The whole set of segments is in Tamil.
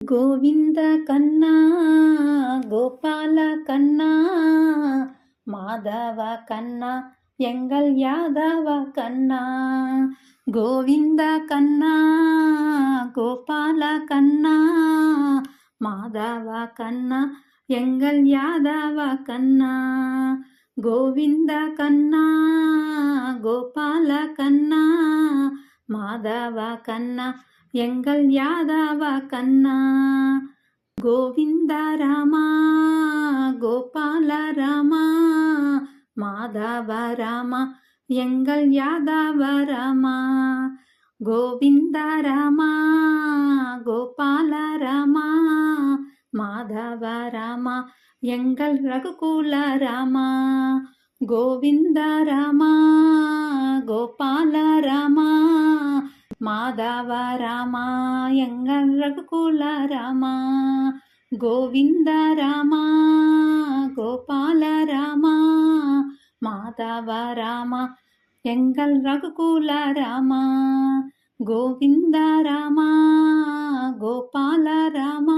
ಗೋವಿಂದ ಕನ್ನ ಗೋಪಾಲ ಕನ್ನ ಮಾಧವ ಕನ್ನ ಎಂಗಲ್ ಯಾದವ ಕನ್ನ ಗೋವಿಂದ ಕನ್ನ ಗೋಪಾಲ ಕನ್ನ ಮಾಧವ ಕನ್ನ ಎಂಗಲ್ ಯಾದವ ಕನ್ನ ಗೋವಿಂದ ಕನ್ನ ಗೋಪಾಲ ಕನ್ನ ಮಾಧವ ಕನ್ನ ಎಂಗಲ್ ಯಾದವ ಕನ್ನ ಗೋವಿಂದ ರಾಮ ಗೋಪಾಲ ರಾಮ ಮಾಧವ ರಾಮ ಎಂಗಲ್ ಯಾದವ ರಾಮ ಗೋವಿಂದ ರಾಮ ಗೋಪಾಲ ರಾಮ ಮಾಧವ ರಾಮ ಎಂಗಲ್ ರಘುಕುಲ ರಾಮ ಗೋವಿಂದ ರಾಮ ಗೋಪಾಲ ರಾಮ ಮಾಧವ ರಾಮ ಎಂಗಲ್ ರಘುಕುಲ ರಾಮ ಗೋವಿಂದ ರಾಮ ಗೋಪಾಲ ರಾಮ ಮಾಧವ ರಾಮ ಎಂಗಲ್ ರಘುಕುಲ ರಾಮ ಗೋವಿಂದ ರಾಮ ಗೋಪಾಲ ರಾಮ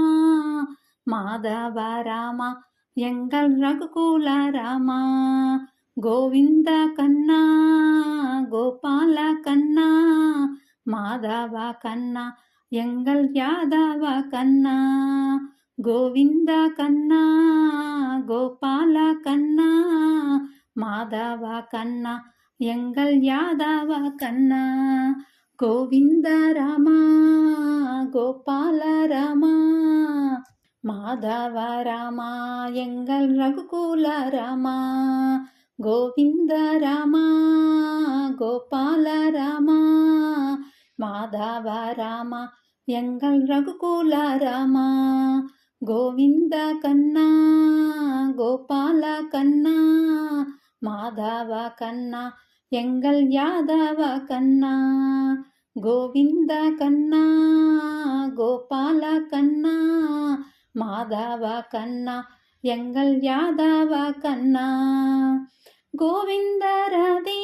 ಮಾಧವ ರಾಮ ಎಂಗಲ್ ರಘುಕುಲ ರಾಮ ಗೋವಿಂದ ಕನ್ನ ಗೋಪಾಲ ಕನ್ನ ಮಾಧವ ಕನ್ನ ಎಂಗಲ್ ಯಾದವ ಕನ್ನ ಗೋವಿಂದ ಕನ್ನ ಗೋಪಾಲ ಕನ್ನ ಮಾಧವ ಕನ್ನ ಎಂಗಲ್ ಯಾದವ ಕನ್ನ ಗೋವಿಂದ ರಾಮ ಗೋಪಾಲ ರಾಮ ಮಾಧವ ರಾಮ ಎಂಗಲ್ ರಘುಕುಲ ರಾಮ ಗೋವಿಂದ ರಾಮ ಗೋಪಾಲ ರಾಮ ಮಾಧವ ರಾಮ ಎಂಗಲ್ ರಘುಕುಲ ರಾಮ ಗೋವಿಂದ ಕನ್ನ ಗೋಪಾಲ ಕನ್ನ ಮಾಧವ ಕನ್ನ ಎಂಗಲ್ ಯಾದವ ಕನ್ನ ಗೋವಿಂದ ಕನ್ನ ಗೋಪಾಲ ಕನ್ನ ಮಾಧವ ಕನ್ನ ಎಂಗಲ್ ಯಾದವ ಕನ್ನ ಗೋವಿಂದ ರಾಧೆ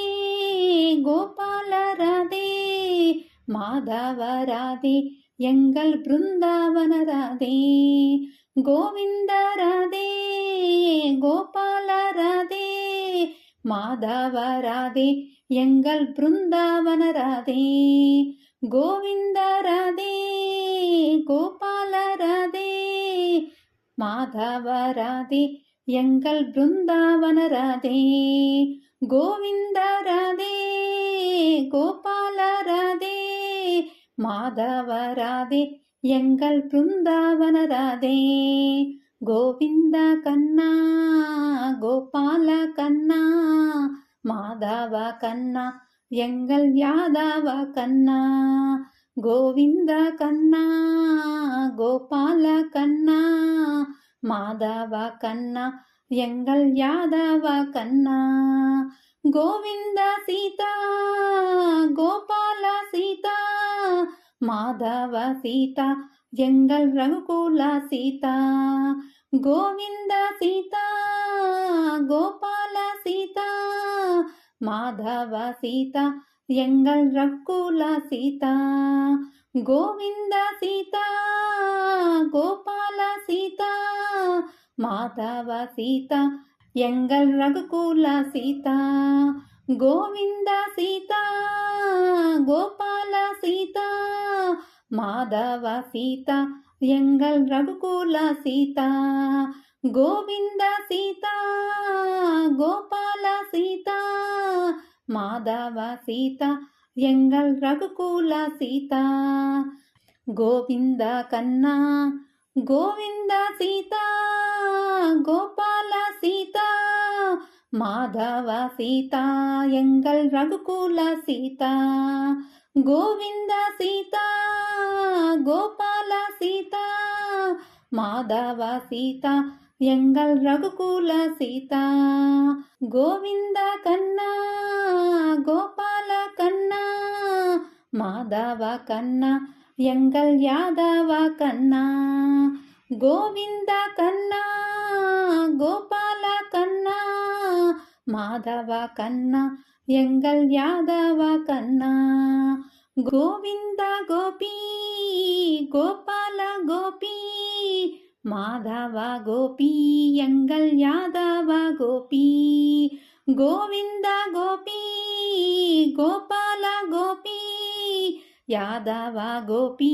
ಗೋಪಾಲ ರಾಧೆ ಮಾಧವ ರಾಧೆ ಎಂಗಲ್ ಬೃಂದಾವನ ರಾಧೆ ಗೋವಿಂದ ರಾಧೆ ಗೋಪಾಲ ರಾಧೆ ಮಾಧವ ರಾಧೆ ಎಂಗಲ್ ಬೃಂದಾವನ ರಾಧೆ ಗೋವಿಂದ ರಾಧೆ ಗೋಪಾಲ ರಾಧೆ ಮಾಧವ ರಾಧೆ ಎಂಗಲ್ ಬೃಂದಾವನ ರಾಧೆ ಗೋವಿಂದ ರಾಧೆ ಗೋಪಾಲ ರಾಧೆ ಮಾಧವ ರಾಧೆ ಎಂಗಲ್ ಬೃಂದಾವನ ರಾಧೆ ಗೋವಿಂದ ಕನ್ನ ಗೋಪಾಲ ಕನ್ನ ಮಾಧವ ಕನ್ನ ಎಂಗಲ್ ಯಾದವ ಕನ್ನ ಗೋವಿಂದ ಕನ್ನ ಗೋಪಾಲ ಕನ್ನ ಮಾಧವ ಕನ್ನ ಎಂಗಲ್ ಯಾದವ ಕನ್ನ ಗೋವಿಂದ ಸೀತಾ ಗೋಪಾಲ ಸೀತಾ ಮಾಧವ ಸೀತಾ ಎಂಗಲ್ ರಘುಕುಲ ಸೀತಾ ಗೋವಿಂದ ಸೀತಾ ಗೋಪಾಲ ಸೀತಾ ಮಾಧವ ಸೀತಾ ಎಂಗಲ್ ರಘುಕುಲ ಸೀತಾ ಗೋವಿಂದ ಸೀತಾ ಗೋಪಾಲ ಸೀತಾ ಮಾಧವ ಸೀತಾ ಎಂಗಲ್ ರಘುಕುಲ ಸೀತಾ ಗೋವಿಂದ ಸೀತಾ ಗೋಪಾಲ ಸೀತಾ ಮಾಧವ ಸೀತಾ ಎಂಗಲ್ ರಘುಕುಲ ಸೀತಾ ಗೋವಿಂದ ಸೀತಾ ಗೋಪಾಲ ಸೀತಾ ಮಾಧವ ಸೀತಾ ಎಂಗಲ್ ರಘುಕುಲ ಸೀತಾ ಗೋವಿಂದ ಕನ್ನ ಗೋವಿಂದ ಸೀತಾ ಗೋಪಾಲ ಸೀತಾ ಮಾಧವ ಸೀತಾ ಎಂಗಲ್ ರಘುಕುಲ ಸೀತಾ ಗೋವಿಂದ ಸೀತಾ ಗೋಪಾಲ ಸೀತಾ ಮಾಧವ ಸೀತಾ ಎಂಗಲ್ ರಘುಕುಲ ಸೀತಾ ಗೋವಿಂದ ಕನ್ನ ಗೋಪಾಲ ಕನ್ನ ಮಾಧವ ಕನ್ನ ಎಂಗಲ್ ಯಾದವ ಕನ್ನ ಗೋವಿಂದ ಕನ್ನ ಗೋಪಾಲ ಕನ್ನ ಮಾಧವ ಕನ್ನ ಎಂಗಲ್ ಯಾದವ ಕನ್ನ ಗೋವಿಂದ ಗೋಪಿ ಗೋಪಾಲ ಗೋಪಿ மாதவ கோபி எங்கள் யாதவ கோபி, கோவிந்த கோபி கோபால கோபி, யாதவ கோபி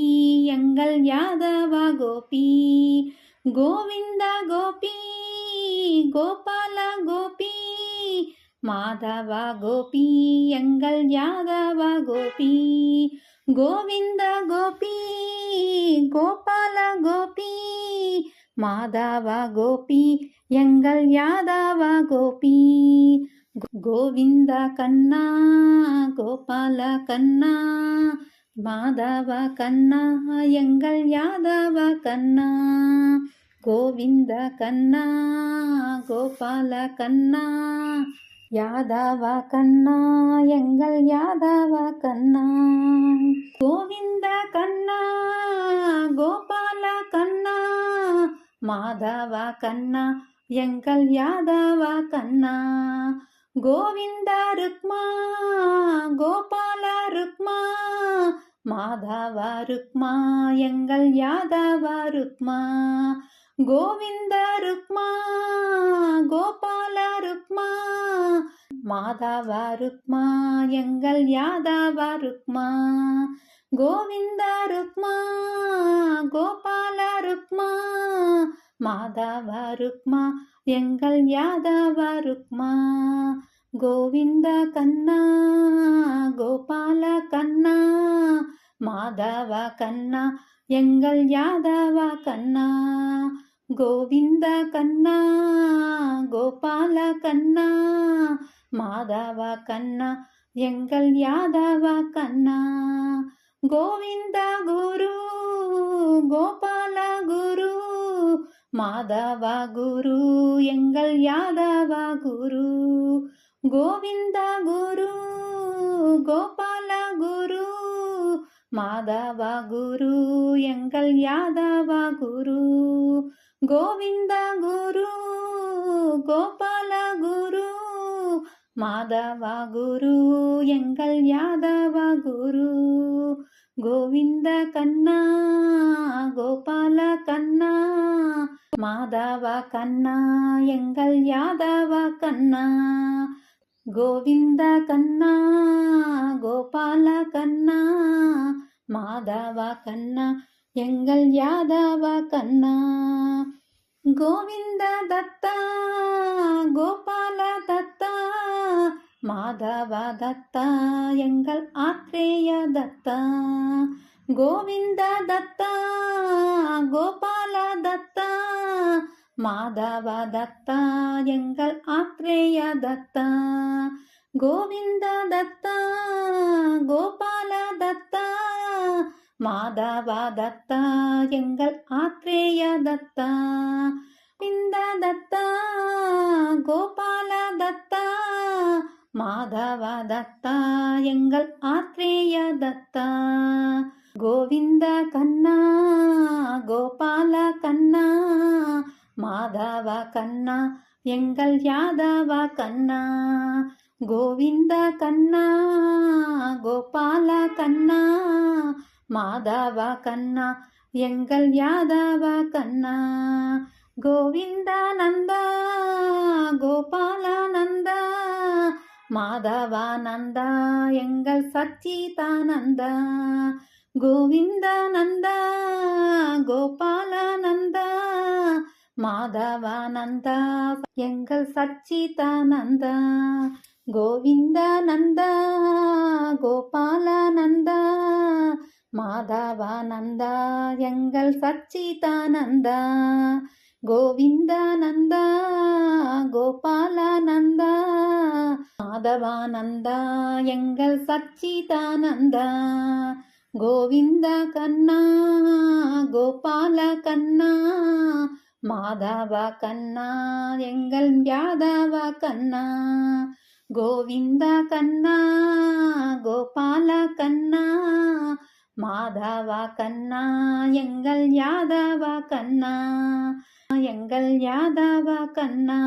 எங்கள் யாதவ கோபி, கோவிந்த கோபி கோபால கோபி, மாதவ கோபி எங்கள் யாதவ கோபி, கோவிந்த கோபி கோபால கோபி, மாதவ கோபி எங்கள் யாதவ கோபி, கோவிந்த கண்ணா கோபால கண்ணா, மாதவ கண்ணா எங்கள் யாதவ கண்ணா, கோவிந்த கண்ணா கோபால கண்ணா, யாதவ கண்ணா எங்கள் யாதவ கண்ணா, கோவிந்த கண்ணா கோபால கண்ணா, மாதவ கண்ணா எங்கள் யாதவ கண்ணா, கோவிந்த ருக்மா கோபால ருக்மா, மாதவ ருக்மா எங்கள் யாதவ ருக்மா, கோவிந்த ருக்மா கோபால ருக்மா, மாதவ ருக்மா எங்கள் யாதவ ருக்மா, கோவிந்த ருக்மா கோபால ருக்மா, மாதவ ருக்மா எங்கள் யாதவ ருக்மா, கோவிந்த கண்ணா கோபால கண்ணா, மாதவ கண்ணா எங்கள் யாதவ கண்ணா, கோவிந்த கண்ணா கோபால கண்ணா, மாதவ கண்ணா எங்கள் யாதவ கண்ணா, கோவிந்த குரு கோபால குரு, மாதவ குரு எங்கள் யாதவ குரு, கோவிந்த குரு கோபால குரு, மாதவ குரு எங்கள் யாதவ குரு, கோவிந்த குரு கோபால குரு, மாதவ குரு எங்கள் யாதவ குரு, கோவிந்த கண்ணா கோபால கண்ணா, மாதவ கண்ணா எங்கள் யாதவ கண்ணா, கோவிந்த கண்ணா கோபால கண்ணா, மாதவ கண்ணா எங்கள் யாதவ கண்ணா, கோவிந்த தத்தா கோபால தத்தா, மாதவ தத்தா எங்கள் ஆத்ரேய தத்தா, கோவிந்த தத்தா கோபால தத்தா, மாதவ தத்தா எங்கள் ஆத்ரேய தத்தா, கோவிந்த தத்தா கோபால தத்தா, மாதவ தத்தா எங்கள் ஆத்ரேய தத்தா, கோவிந்த தத்தா கோபால தத்தா, மாதவ தத்தா எங்கள் ஆத்ரேய தத்தா, கோவிந்த கண்ணா கோபால கண்ணா, மாதவ கண்ணா எங்கள் யாதவ கண்ணா, கோவிந்த கண்ணா கோபால கண்ணா, மாதவ கண்ணா எங்கள் யாதவ கண்ணா, கோவிந்தானந்தா கோபாலானந்தா, மாதவானந்தா எங்கள் சச்சிதானந்தா, கோவிந்தானந்தா கோபாலானந்தா, மாதவானந்தா எங்கள் சச்சிதானந்தா, கோவிந்தானந்தா கோபாலானந்தா, மாதவானந்தா எங்கள் சச்சிதானந்தா, கோவிந்தானந்தா கோபாலானந்தா, மாதவானந்தா எங்கள் சச்சிதானந்தா, கோவிந்த கண்ணா கோபால கண்ணா, மாதவ கண்ணா எங்கள் யாதவ கண்ணா, கோவிந்த கண்ணா கோபால கண்ணா, மாதவ கண்ணா எங்கள் யாதவ கண்ணா, எங்கள் யாதவ கண்ணா.